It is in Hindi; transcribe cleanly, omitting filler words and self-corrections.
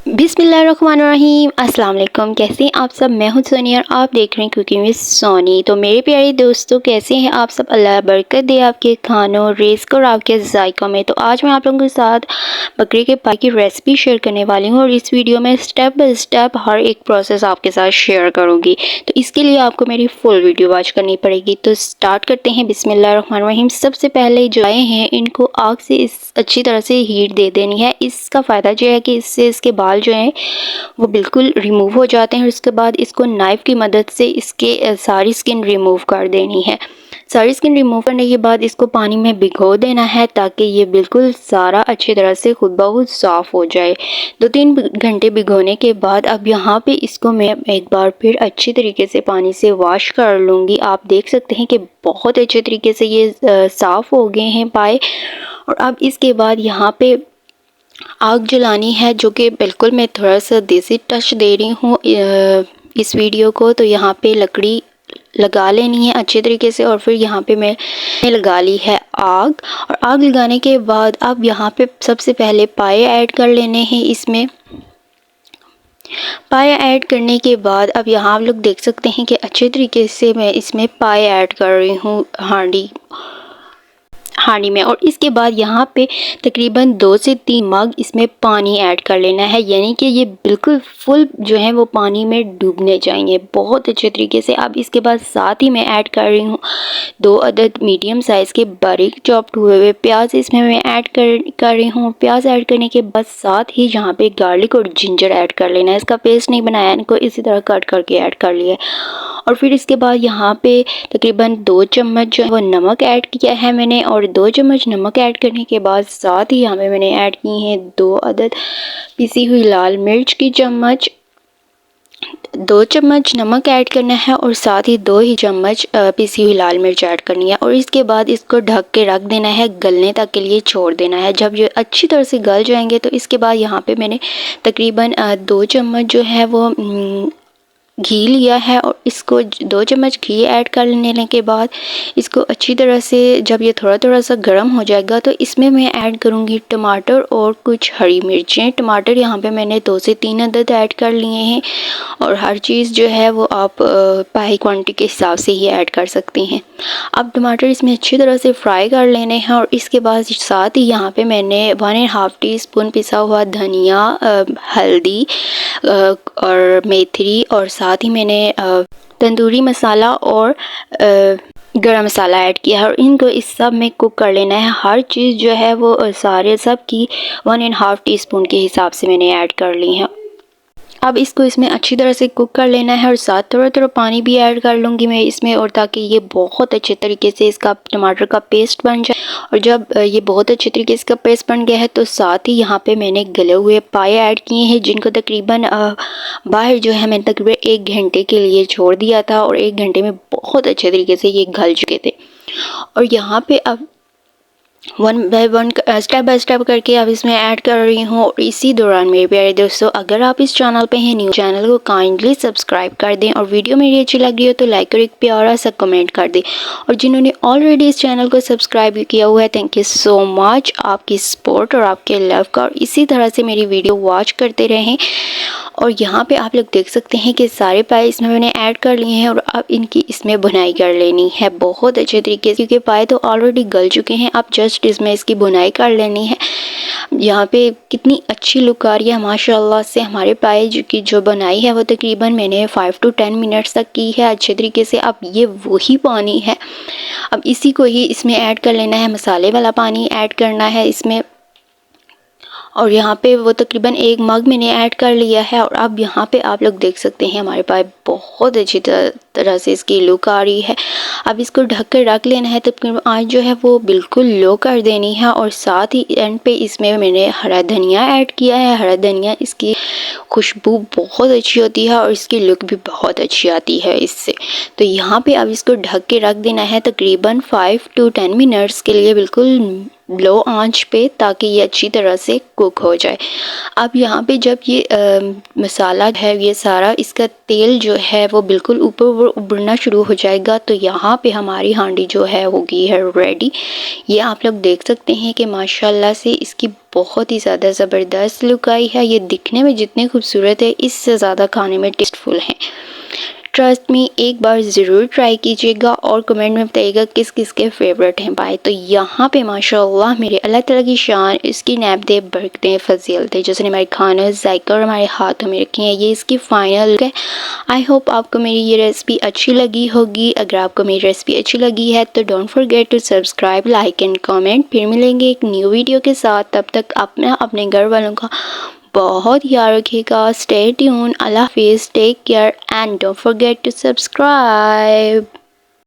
बिस्मिल्लाहिर्रहमानिर्रहीम। अस्सलाम वालेकुम। कैसे हैं आप सब? मैं हूं सोनी और आप देख रहे हैं कुकिंग विद सोनी। तो मेरे प्यारे दोस्तों, कैसे हैं आप सब? अल्लाह बरकत दे आपके खानों, रिज़्क और आपके जायकों में। तो आज मैं आप लोगों के साथ बकरे के पाई की रेसिपी शेयर करने वाली हूं और इस वीडियो में स्टेप बाय स्टेप हर एक प्रोसेस आपके साथ शेयर करूँगी। तो इसके लिए आपको मेरी फुल वीडियो वॉच करनी पड़ेगी। तो स्टार्ट करते हैं। बिस्मिल्लाहिर्रहमानिर्रहीम। सबसे पहले जो आए हैं इनको आग से अच्छी तरह से हीट दे देनी है। इसका फ़ायदा जो है कि इससे इसके बाल जो हैं वो बिल्कुल रिमूव हो जाते हैं और उसके बाद इसको नाइफ़ की मदद से इसके सारी स्किन रिमूव कर देनी है। सारी स्किन रिमूव करने के बाद इसको पानी में भिगो देना है ताकि ये बिल्कुल सारा अच्छी तरह से खुद ब खुद साफ़ हो जाए। 2-3 घंटे भिगोने के बाद अब यहाँ पे इसको मैं एक बार फिर अच्छी तरीके से पानी से वॉश कर लूँगी। आप देख सकते हैं कि बहुत अच्छे तरीके से ये साफ़ हो गए हैं पाए। और अब इसके बाद यहाँ पे आग जलानी है, जो कि बिल्कुल मैं थोड़ा सा देसी टच दे रही हूँ इस वीडियो को। तो यहाँ पे लकड़ी लगा लेनी है अच्छे तरीके से और फिर यहाँ पे मैंने लगा ली है आग। और आग लगाने के बाद अब यहाँ पे सबसे पहले पाए ऐड कर लेने हैं। इसमें पाए ऐड करने के बाद अब यहाँ आप लोग देख सकते हैं कि अच्छे तरीके से मैं इसमें पाए ऐड कर रही हूँ हांडी में। और इसके बाद यहाँ पे तकरीबन 2 से 3 मग इसमें पानी ऐड कर लेना है, यानी कि ये बिल्कुल फुल जो है वो पानी में डूबने चाहिए बहुत अच्छे तरीके से। अब इसके बाद साथ ही मैं ऐड कर रही हूँ 2 अदद मीडियम साइज़ के बारीक चॉप्ड हुए हुए प्याज इसमें मैं ऐड कर रही हूँ। प्याज ऐड करने के बाद साथ ही यहाँ पे गार्लिक और जिंजर ऐड कर लेना है। इसका पेस्ट नहीं बनाया, इनको इसी तरह कट करके ऐड कर लिया। और फिर इसके बाद यहाँ पे तकरीबन 2 चम्मच जो है वो नमक ऐड किया है मैंने। और 2 चम्मच नमक ऐड करने के बाद साथ ही यहाँ पे मैंने ऐड की हैं 2 अदद पिसी हुई लाल मिर्च की चम्मच। 2 चम्मच नमक ऐड करना है और साथ ही 2 ही चम्मच पिसी हुई लाल मिर्च ऐड करनी है। और इसके बाद इसको ढक के रख देना है, गलने तक के लिए छोड़ देना है। जब ये अच्छी तरह से गल जाएंगे तो इसके बाद यहाँ पे मैंने तकरीबन 2 चम्मच जो है वो घी लिया है और इसको 2 चम्मच घी ऐड कर लेने के बाद इसको अच्छी तरह से जब ये थोड़ा सा गर्म हो जाएगा तो इसमें मैं ऐड करूँगी टमाटर और कुछ हरी मिर्चें। टमाटर यहाँ पे मैंने 2 से 3 अदद ऐड कर लिए हैं। और हर चीज़ जो है वो आप पाई क्वांटिटी के हिसाब से ही ऐड कर सकती हैं। अब टमाटर इसमें अच्छी तरह से फ्राई कर लेने हैं। और इसके बाद साथ ही यहाँ पे मैंने 1.5 टीस्पून पिसा हुआ धनिया, हल्दी और मेथी और साथ ही मैंने तंदूरी मसाला और गरम मसाला ऐड किया है। और इनको इस सब में कुक कर लेना है। हर चीज़ जो है वो सारे सब की 1.5 टीस्पून के हिसाब से मैंने ऐड कर ली है। अब इसको इसमें अच्छी तरह से कुक कर लेना है और साथ थोड़ा पानी भी ऐड कर लूँगी मैं इसमें, और ताकि ये बहुत अच्छे तरीके से इसका टमाटर का पेस्ट बन जाए। और जब ये बहुत अच्छे तरीके से इसका पेस्ट बन गया है तो साथ ही यहाँ पे मैंने गले हुए पाए ऐड किए हैं, जिनको तकरीबन बाहर जो है मैंने तकरीबन 1 घंटे के लिए छोड़ दिया था और 1 घंटे में बहुत अच्छे तरीके से ये गल चुके थे। और यहाँ पे अब 1 बाय 1 स्टेप बाय स्टेप करके अब इसमें ऐड कर रही हूँ। और इसी दौरान मेरे प्यारे दोस्तों, अगर आप इस चैनल पे हैं न्यू, चैनल को काइंडली सब्सक्राइब कर दें और वीडियो मेरी अच्छी लग रही हो तो लाइक और एक प्यारा सा कमेंट कर दें। और जिन्होंने ऑलरेडी इस चैनल को सब्सक्राइब किया हुआ है, थैंक यू सो मच आपकी सपोर्ट और आपके लव का। और इसी तरह से मेरी वीडियो वॉच करते रहें। और यहाँ पे आप लोग देख सकते हैं कि सारे पाए इसमें मैंने ऐड कर लिए हैं और अब इनकी इसमें भुनाई कर लेनी है बहुत अच्छे तरीके से, क्योंकि पाए तो ऑलरेडी गल चुके हैं। अब जस्ट इसमें इसकी भुनाई कर लेनी है। यहाँ पे कितनी अच्छी लुक आ रही है माशाल्लाह से। हमारे पाए की जो बनाई है वो तकरीबन मैंने 5 to 10 मिनट्स तक की है अच्छे तरीके से। अब ये वही पानी है, अब इसी को ही इसमें ऐड कर लेना है। मसाले वाला पानी ऐड करना है इसमें। और यहाँ पे वो तकरीबन 1 मग मैंने ऐड कर लिया है। और अब यहाँ पे आप लोग देख सकते हैं हमारे पास बहुत अच्छी तरह से इसकी लुक आ रही है। अब इसको ढक कर रख लेना है। तब आँच जो है वो बिल्कुल लो कर देनी है। और साथ ही एंड पे इसमें मैंने हरा धनिया ऐड किया है। हरा धनिया इसकी खुशबू बहुत अच्छी होती है और इसकी लुक भी बहुत अच्छी आती है इससे। तो यहाँ पे अब इसको ढक के रख देना है तकरीबन 5 to 10 मिनट्स के लिए, बिल्कुल लो आंच पे, ताकि ये अच्छी तरह से कुक हो जाए। अब यहाँ पे जब ये मसाला है ये सारा, इसका तेल जो है वो बिल्कुल ऊपर उबलना शुरू हो जाएगा, तो यहाँ पे हमारी हांडी जो है हो गई है रेडी। ये आप लोग देख सकते हैं कि माशाल्लाह से इसकी बहुत ही ज़्यादा ज़बरदस्त लुक आई है। ये दिखने में जितनी खूबसूरत है, इससे ज़्यादा खाने में टेस्टफुल है। ट्रस्ट मी, एक बार ज़रूर ट्राई कीजिएगा और कमेंट में बताइएगा किस किस के फेवरेट हैं भाई। तो यहाँ पे माशाल्लाह मेरे अल्लाह ताला की शान, इसकी नेमतें बरकतें फजीलतें जैसे हमारे खाना जायका और हमारे हाथों में रखी हैं, ये इसकी फाइनल लुक है। आई होप आपको मेरी ये रेसिपी अच्छी लगी होगी। अगर आपको मेरी रेसिपी अच्छी लगी है तो don't forget to subscribe, like and comment. फिर मिलेंगे एक न्यू वीडियो के साथ, तब तक अपना अपने घर वालों का बहुत याद रखिएगा। स्टे ट्यून, अल्लाह हाफिज़, take care and don't forget to subscribe.